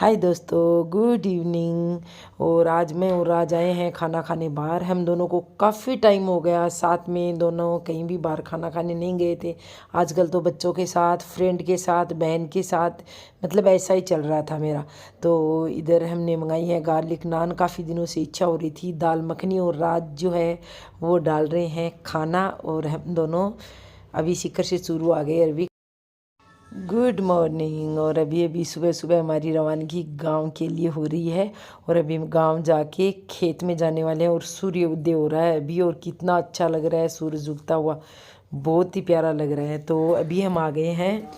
हाय दोस्तों, good evening. और आज मैं और राज आए हैं खाना खाने बाहर। हम दोनों को काफ़ी टाइम हो गया साथ में दोनों कहीं भी बाहर खाना खाने नहीं गए थे। आजकल तो बच्चों के साथ, फ्रेंड के साथ, बहन के साथ, मतलब ऐसा ही चल रहा था मेरा। तो इधर हमने मंगाई है गार्लिक नान। काफ़ी दिनों से इच्छा हो रही थी दाल मखनी, और राज जो है वो डाल रहे हैं खाना। और हम दोनों अभी सीकर से शुरू आ गए अरबी। Good morning. और अभी अभी सुबह सुबह हमारी रवानगी गांव के लिए हो रही है। और अभी हम गांव जाके खेत में जाने वाले हैं। और सूर्य उदय हो रहा है अभी, और कितना अच्छा लग रहा है सूरज उगता हुआ, बहुत ही प्यारा लग रहा है। तो अभी हम आ गए हैं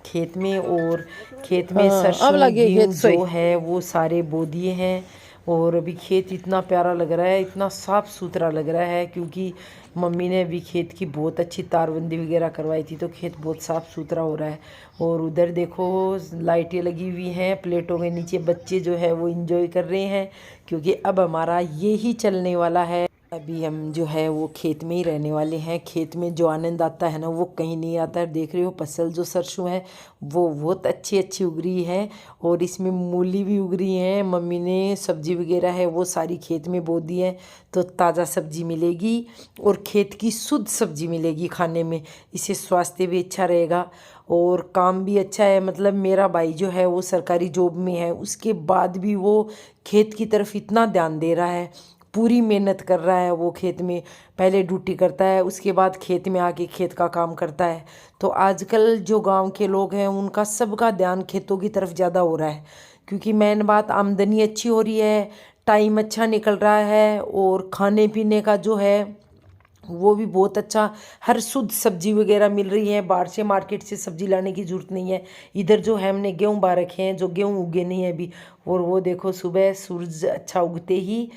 खेत में। और खेत में हाँ, अब सरसों लगे खेत गेहूँ सोई। जो है वो सारे बो दिए हैं। और अभी खेत इतना प्यारा लग रहा है, इतना साफ़ सुथरा लग रहा है, क्योंकि मम्मी ने अभी खेत की बहुत अच्छी तारबंदी वगैरह करवाई थी, तो खेत बहुत साफ़ सुथरा हो रहा है। और उधर देखो लाइटें लगी हुई हैं प्लेटों के नीचे। बच्चे जो है वो इंजॉय कर रहे हैं, क्योंकि अब हमारा ये ही चलने वाला है। अभी हम जो है वो खेत में ही रहने वाले हैं। खेत में जो आनंद आता है ना वो कहीं नहीं आता है। देख रहे हो फसल जो सरसों है वो बहुत अच्छी अच्छी उग रही है। और इसमें मूली भी उग रही है। मम्मी ने सब्जी वगैरह है वो सारी खेत में बो दी है, तो ताज़ा सब्जी मिलेगी और खेत की शुद्ध सब्जी मिलेगी खाने में। इससे स्वास्थ्य भी अच्छा रहेगा और काम भी अच्छा है। मतलब मेरा भाई जो है वो सरकारी जॉब में है, उसके बाद भी वो खेत की तरफ इतना ध्यान दे रहा है, पूरी मेहनत कर रहा है। वो खेत में पहले ड्यूटी करता है, उसके बाद खेत में आके खेत का काम करता है। तो आजकल जो गांव के लोग हैं उनका सबका ध्यान खेतों की तरफ ज़्यादा हो रहा है, क्योंकि मेन बात आमदनी अच्छी हो रही है, टाइम अच्छा निकल रहा है, और खाने पीने का जो है वो भी बहुत अच्छा। हर शुद्ध सब्जी वगैरह मिल रही है, बाहर से मार्केट से सब्जी लाने की ज़रूरत नहीं है। इधर जो है हमने गेहूँ बा रखे हैं, जो गेहूँ उगे नहीं है अभी। और वो देखो सुबह सूरज अच्छा उगते ही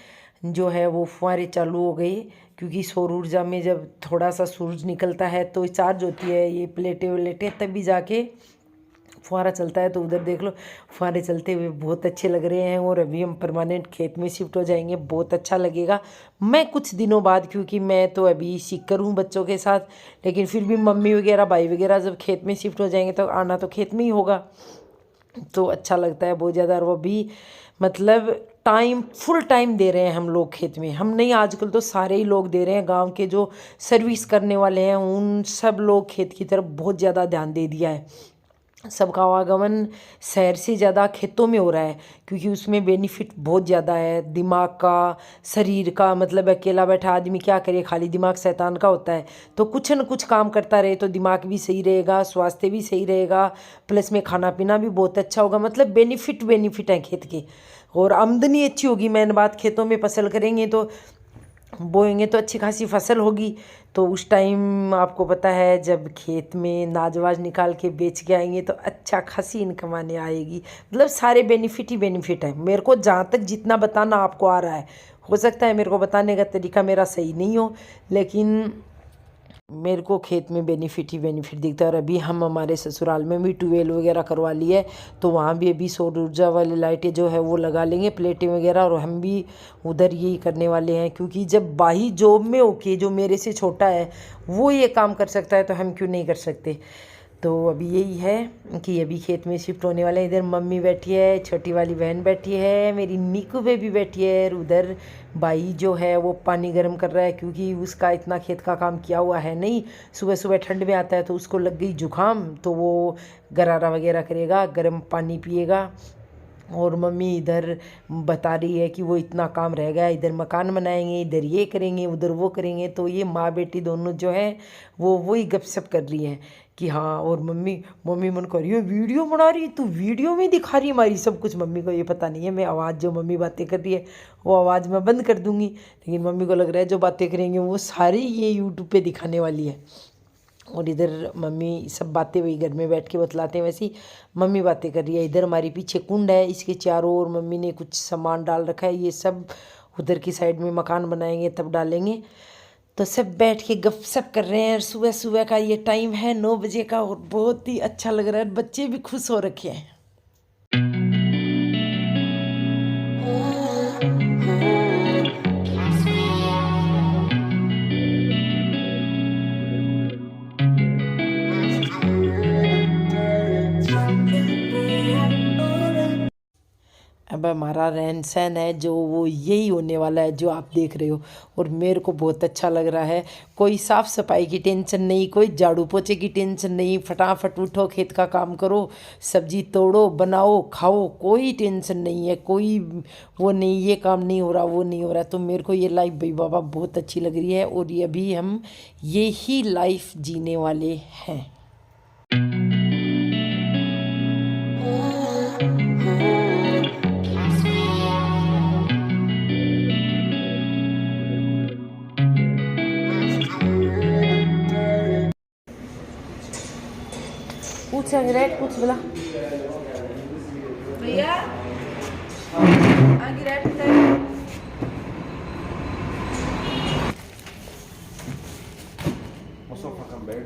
जो है वो फुहारे चालू हो गए, क्योंकि सौर ऊर्जा में जब थोड़ा सा सूरज निकलता है तो चार्ज होती है ये प्लेटें वलेटें, तभी जाके फुहारा चलता है। तो उधर देख लो फुहारे चलते हुए बहुत अच्छे लग रहे हैं। और अभी हम परमानेंट खेत में शिफ्ट हो जाएंगे, बहुत अच्छा लगेगा। मैं कुछ दिनों बाद, क्योंकि मैं तो अभी सीकर हूँ बच्चों के साथ, लेकिन फिर भी मम्मी वगैरह भाई वगैरह जब खेत में शिफ्ट हो जाएंगे तो आना तो खेत में ही होगा। तो अच्छा लगता है बहुत ज़्यादा। और वो भी मतलब टाइम फुल टाइम दे रहे हैं हम लोग खेत में। हम नहीं, आजकल तो सारे ही लोग दे रहे हैं। गांव के जो सर्विस करने वाले हैं उन सब लोग खेत की तरफ बहुत ज़्यादा ध्यान दे दिया है। सबका आवागमन शहर से ज़्यादा खेतों में हो रहा है, क्योंकि उसमें बेनिफिट बहुत ज़्यादा है दिमाग का, शरीर का। मतलब अकेला बैठा आदमी क्या करे, खाली दिमाग शैतान का होता है। तो कुछ न कुछ काम करता रहे तो दिमाग भी सही रहेगा, स्वास्थ्य भी सही रहेगा, प्लस में खाना पीना भी बहुत अच्छा होगा। मतलब बेनिफिट बेनिफिट है खेत के। और आमदनी अच्छी होगी। मैंने बात, खेतों में फसल करेंगे तो बोएंगे तो अच्छी खासी फसल होगी। तो उस टाइम आपको पता है जब खेत में नाज वाज निकाल के बेच के आएंगे तो अच्छा खासी इनकम आने आएगी। मतलब सारे बेनिफिट ही बेनिफिट है। मेरे को जहाँ तक जितना बताना आपको आ रहा है, हो सकता है मेरे को बताने का तरीका मेरा सही नहीं हो, लेकिन मेरे को खेत में बेनिफिट ही बेनिफिट दिखता है। और अभी हम हमारे ससुराल में भी ट्यूबवेल वगैरह करवा ली है, तो वहाँ भी अभी सौर ऊर्जा वाली लाइटें जो है वो लगा लेंगे, प्लेटें वगैरह। और हम भी उधर यही करने वाले हैं, क्योंकि जब भाई जॉब में होके जो मेरे से छोटा है वो ये काम कर सकता है तो हम क्यों नहीं कर सकते। तो अभी यही है कि अभी खेत में शिफ्ट होने वाले हैं। इधर मम्मी बैठी है, छोटी वाली बहन बैठी है, मेरी नीकू बेबी बैठी है, और उधर भाई जो है वो पानी गर्म कर रहा है, क्योंकि उसका इतना खेत का काम किया हुआ है नहीं। सुबह सुबह ठंड में आता है तो उसको लग गई जुकाम, तो वो गरारा वगैरह करेगा, गर्म पानी पिएगा। और मम्मी इधर बता रही है कि वो इतना काम रह गया, इधर मकान बनाएंगे, इधर ये करेंगे, उधर वो करेंगे। तो ये माँ बेटी दोनों जो है वो वही गपशप कर रही हैं कि हाँ। और मम्मी मम्मी मन कर रही है वीडियो बना रही, तू वीडियो में दिखा रही हमारी सब कुछ। मम्मी को ये पता नहीं है, मैं आवाज़ जो मम्मी बातें कर रही है वो आवाज़ मैं बंद कर दूँगी, लेकिन मम्मी को लग रहा है जो बातें करेंगे वो सारी ये यूट्यूब पे दिखाने वाली है। और इधर मम्मी सब बातें वही घर में बैठ के बतलाते हैं, वैसी मम्मी बातें कर रही है। इधर हमारे पीछे कुंड है, इसके चारों ओर मम्मी ने कुछ सामान डाल रखा है। ये सब उधर की साइड में मकान बनाएंगे तब डालेंगे। तो सब बैठ के गपशप कर रहे हैं। सुबह सुबह का ये टाइम है 9 बजे का, और बहुत ही अच्छा लग रहा है। बच्चे भी खुश हो रखे हैं। अब हमारा रहन सहन है जो वो यही होने वाला है जो आप देख रहे हो, और मेरे को बहुत अच्छा लग रहा है। कोई साफ़ सफाई की टेंशन नहीं, कोई झाड़ू पोछे की टेंशन नहीं, फटाफट उठो, खेत का काम करो, सब्जी तोड़ो, बनाओ, खाओ, कोई टेंशन नहीं है, कोई वो नहीं, ये काम नहीं हो रहा, वो नहीं हो रहा। तो मेरे को ये लाइफ भाई बाबा बहुत अच्छी लग रही है, और ये अभी हम यही लाइफ जीने वाले हैं। पूछ अंग्रेज पूछ बोला भैया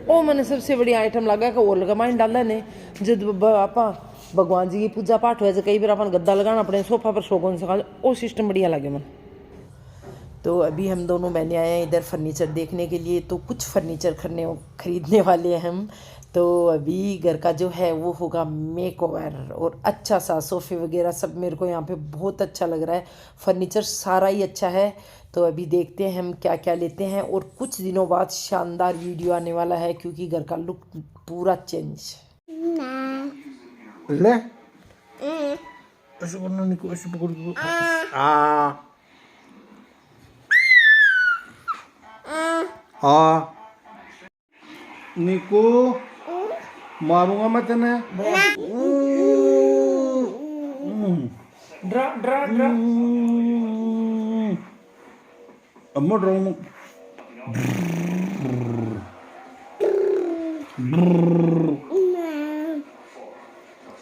ओ मैंने सबसे बड़ी आइटम लगा कि वो लगा माइन डाला ने जब आपा भगवान जी की पूजा पाठ हुए कई बार अपन गद्दा लगाना अपने सोफा पर सोगन सका, वो सिस्टम बढ़िया लगे मन। तो अभी हम दोनों बहनें आए हैं इधर फर्नीचर देखने के लिए, तो कुछ फर्नीचर खरीदने वाले हैं हम। तो अभी घर का जो है वो होगा मेक ओवर, और अच्छा सा सोफ़े वगैरह सब मेरे को यहाँ पे बहुत अच्छा लग रहा है, फर्नीचर सारा ही अच्छा है। तो अभी देखते हैं हम क्या क्या लेते हैं, और कुछ दिनों बाद शानदार वीडियो आने वाला है क्योंकि घर का लुक पूरा चेंज। ले ऐसे करना नहीं को ऐसे पकड़ को निको मारूंगा मैं तेने। ड्रा ड्रा ड्रा अम्मा ड्राऊंगा।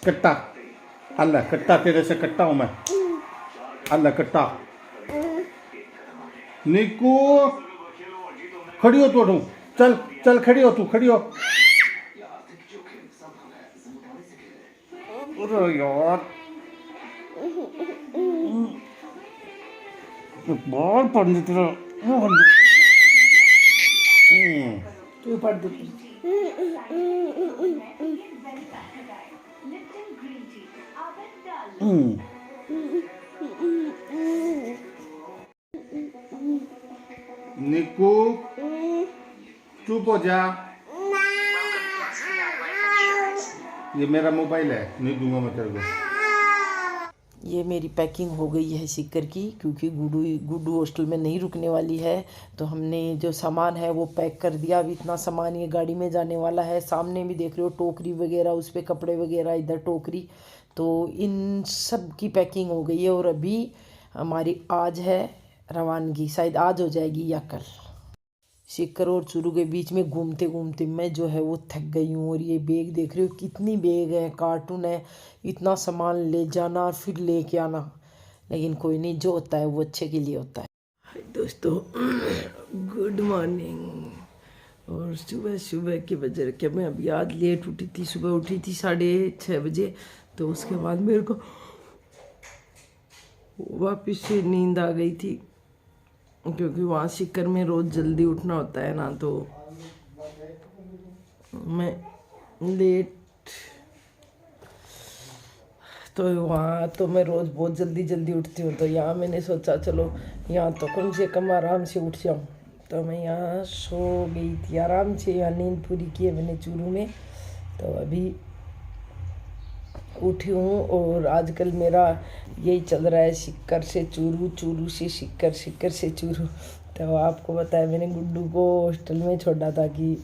कट्टा अल्लाह कट्टा, तेरे से कट्टा हूं मैं, अल्लाह कट्टा। निकू खड़ी हो तू, चल चल खड़ी हो, तू खड़ी हो। अरे यार बाल पड़ने तेरा वो कर तू पढ़ दे। निकू चुप हो जा, ये मेरा मोबाइल है, नहीं दूंगा मैं तेरे को। ये मेरी पैकिंग हो गई है सिक्कर की, क्योंकि गुड्डू हॉस्टल में नहीं रुकने वाली है, तो हमने जो सामान है वो पैक कर दिया। अभी इतना सामान ये गाड़ी में जाने वाला है। सामने भी देख रहे हो टोकरी वगैरह, उस पर कपड़े वगैरह, इधर टोकरी, तो इन सब की पैकिंग हो गई है। और अभी हमारी आज है रवानगी, शायद आज हो जाएगी या कल। शिकर और चूरू के बीच में घूमते घूमते मैं जो है वो थक गई हूँ। और ये बैग देख रहे हो कितनी बैग है, कार्टून है, इतना सामान ले जाना और फिर लेके आना। लेकिन कोई नहीं, जो होता है वो अच्छे के लिए होता है। हाय दोस्तों, गुड मॉर्निंग। और सुबह सुबह के बजे क्या, मैं अभी आज लेट उठी थी, सुबह उठी थी 6:30 बजे। तो उसके बाद मेरे को वापस से नींद आ गई थी, क्योंकि वहाँ सिक्कर में रोज़ जल्दी उठना होता है ना, तो मैं लेट, तो वहाँ तो मैं रोज़ बहुत जल्दी जल्दी उठती हूँ। तो यहाँ मैंने सोचा चलो यहाँ तो कम से कम आराम से उठ जाऊँ। तो मैं यहाँ सो गई थी आराम से, यहाँ नींद पूरी की है मैंने चूरू में। तो अभी उठी हूँ, और आजकल मेरा यही चल रहा है, सिक्कर से चूरू, चूरू से सिक्कर, सिक्कर से चूरू। तो आपको बताया मैंने गुड्डू को हॉस्टल में छोड़ा था कि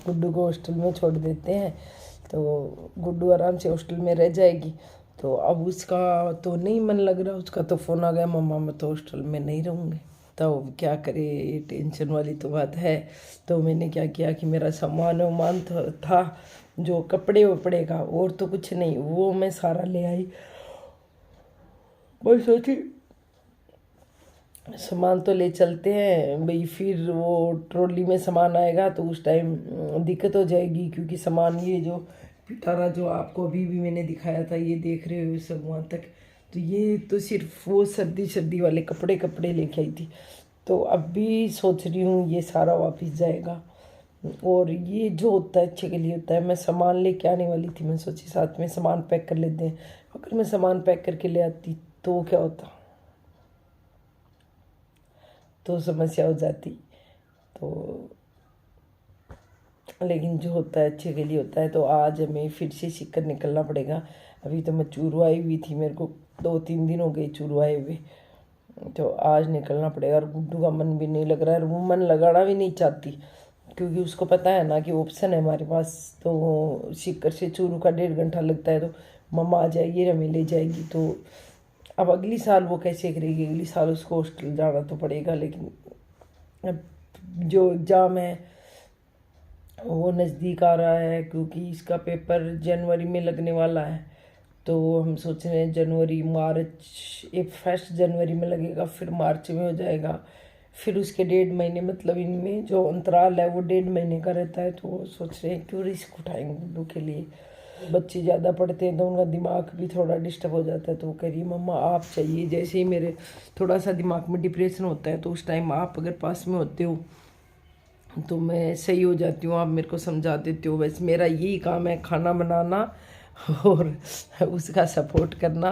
गुड्डू को हॉस्टल में छोड़ देते हैं, तो गुड्डू आराम से हॉस्टल में रह जाएगी। तो अब उसका तो नहीं मन लग रहा, उसका तो फ़ोन आ गया, मम्मा मैं तो हॉस्टल में नहीं रहूँगी। तो क्या करे, ये टेंशन वाली तो बात है। तो मैंने क्या किया कि मेरा सामान वामान था जो कपड़े वपड़े का, और तो कुछ नहीं, वो मैं सारा ले आई। मैं सोची सामान तो ले चलते हैं भाई, फिर वो ट्रॉली में सामान आएगा तो उस टाइम दिक्कत हो जाएगी, क्योंकि सामान ये जो पिटारा जो आपको अभी भी मैंने दिखाया था, ये देख रहे हो सब वहाँ तक, तो ये तो सिर्फ वो सर्दी वाले कपड़े लेके आई थी। तो अब भी सोच रही हूँ ये सारा वापस जाएगा, और ये जो होता है अच्छे के लिए होता है। मैं सामान लेके आने वाली थी, मैं सोची साथ में सामान पैक कर लेते हैं। अगर मैं सामान पैक करके ले आती तो क्या होता, तो समस्या हो जाती। तो लेकिन जो होता है अच्छे के लिए होता है। तो आज हमें फिर से सीकर निकलना पड़ेगा। अभी तो मैं चूरू आई हुई थी, मेरे को 2-3 दिन हो गए चूरू आए हुए। तो आज निकलना पड़ेगा। और गुड्डू का मन भी नहीं लग रहा है, वो मन लगाना भी नहीं चाहती, क्योंकि उसको पता है ना कि ऑप्शन है हमारे पास। तो सीकर से चूरू का 1.5 घंटा लगता है, तो मम्मा आ जाएगी, हमें ले जाएगी। तो अब अगली साल वो कैसे करेगी, अगली साल उसको हॉस्टल जाना तो पड़ेगा। लेकिन अब जो एग्ज़ाम है वो नज़दीक आ रहा है, क्योंकि इसका पेपर जनवरी में लगने वाला है। तो हम सोच रहे हैं जनवरी मार्च, 1 जनवरी में लगेगा, फिर मार्च में हो जाएगा, फिर उसके 1.5 महीने, मतलब इनमें जो अंतराल है वो 1.5 महीने का रहता है। तो सोच रहे हैं क्यों रिस्क उठाएंगे गुड्डू के लिए। बच्चे ज़्यादा पढ़ते हैं तो उनका दिमाग भी थोड़ा डिस्टर्ब हो जाता है। तो वो कह रही है मम्मा आप चाहिए। जैसे ही मेरे थोड़ा सा दिमाग में डिप्रेशन होता है तो उस टाइम आप अगर पास में होते हो तो मैं सही हो जाती हूँ, आप मेरे को समझा देते हो। वैसे मेरा यही काम है, खाना बनाना और उसका सपोर्ट करना।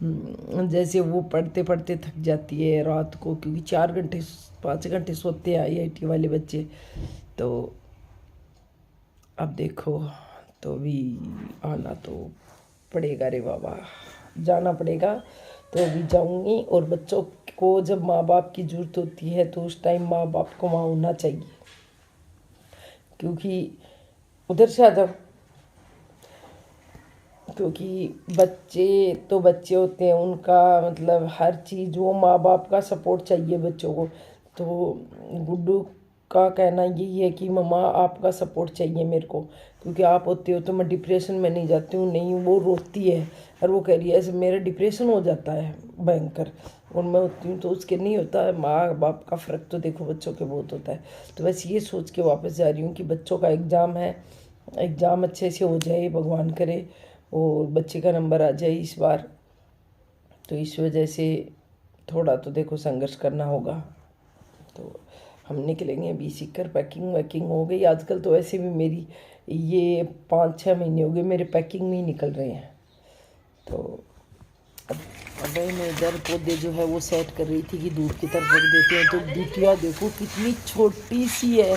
जैसे वो पढ़ते पढ़ते थक जाती है रात को, क्योंकि 4-5 घंटे सोते हैं IIT वाले बच्चे। तो अब देखो, तो भी आना तो पड़ेगा रे बाबा, जाना पड़ेगा। तो अभी जाऊंगी। और बच्चों को जब माँ बाप की ज़रूरत होती है तो उस टाइम माँ बाप को वहाँ होना चाहिए, क्योंकि उधर से आ जाओ, क्योंकि बच्चे तो बच्चे होते हैं, उनका मतलब हर चीज़, वो माँ बाप का सपोर्ट चाहिए बच्चों को। तो गुड्डू का कहना यही है कि मम्मा आपका सपोर्ट चाहिए मेरे को, क्योंकि आप होते हो तो मैं डिप्रेशन में नहीं जाती हूँ। नहीं, वो रोती है और वो कह रही है ऐसे मेरा डिप्रेशन हो जाता है भयंकर, और मैं होती हूँ तो उसके नहीं होता है। माँ बाप का फ़र्क तो देखो बच्चों के बहुत होता है। तो बस ये सोच के वापस जा रही हूँ कि बच्चों का एग्ज़ाम है, एग्ज़ाम अच्छे से हो जाए, भगवान करे, और बच्चे का नंबर आ जाए इस बार। तो इस वजह से थोड़ा तो देखो संघर्ष करना होगा। तो हम निकलेंगे अभी सीकर। पैकिंग वैकिंग हो गई। आजकल तो वैसे भी मेरी ये 5-6 महीने हो गए मेरे पैकिंग में ही निकल रहे हैं। तो अब मैं इधर पौधे जो है वो सेट कर रही थी कि धूप की तरफ रख देते हैं। तो बिटिया देखो कितनी छोटी सी है,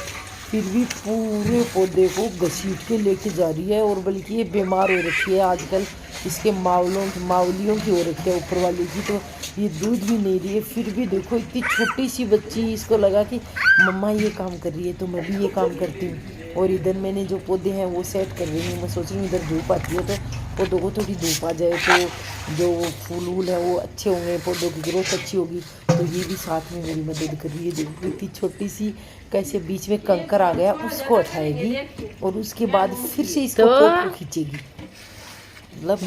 फिर भी पूरे पौधे को घसीट के लेके जा रही है। और बल्कि ये बीमार हो रखी है आजकल, इसके मावलियों की हो रखी है ऊपर वाली की। तो ये दूध भी नहीं रही है, फिर भी देखो इतनी छोटी सी बच्ची, इसको लगा कि मम्मा ये काम कर रही है तो मैं भी ये काम करती हूँ। और इधर मैंने जो पौधे हैं वो सेट कर रही हूँ। मैं सोच रही हूँ इधर धूप आती है तो पौधों को थोड़ी धूप आ जाए, तो जो फूल वूल है वो अच्छे होंगे, पौधों की ग्रोथ अच्छी होगी। तो ये भी साथ में मेरी मदद कर रही है। देखो इतनी छोटी सी, कैसे बीच में कंकर आ गया उसको उठाएगी और उसके बाद फिर से इसको फोटो खींचेगी। मतलब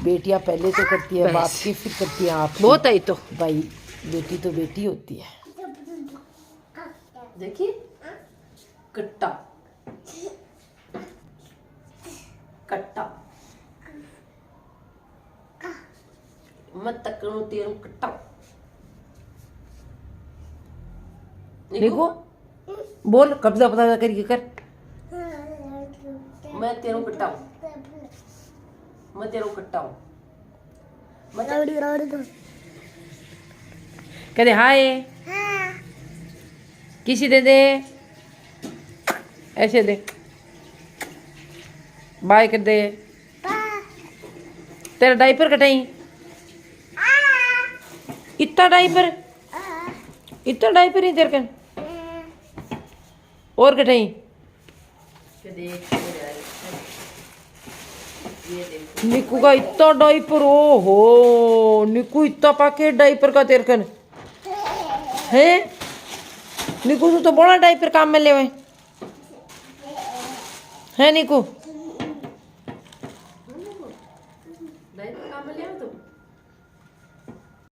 बेटियां पहले तो करती है बाप की, फिर करती है आप। बहुत आई तो भाई, बेटी तो बेटी होती है। देखिए कट्टा कट्टा मत तकनो तेरू कट्टा। देखो बोल कब्जा पता करके कर। मैं तेरू कट्टा हूँ, मैं तेरू कट्टा हूँ। कहते हाय, किसी दे दे, ऐसे दे, बाय कर दे। तेरा डाइपर कटाई, इतना डाइपर ही तेरे का और कटाई। निकू का इतना डाइपर, ओ हो निकू इतना पैकेट डाइपर का तेरे कन है। निकू तू तो बड़ा डाइपर काम में ले है निकू।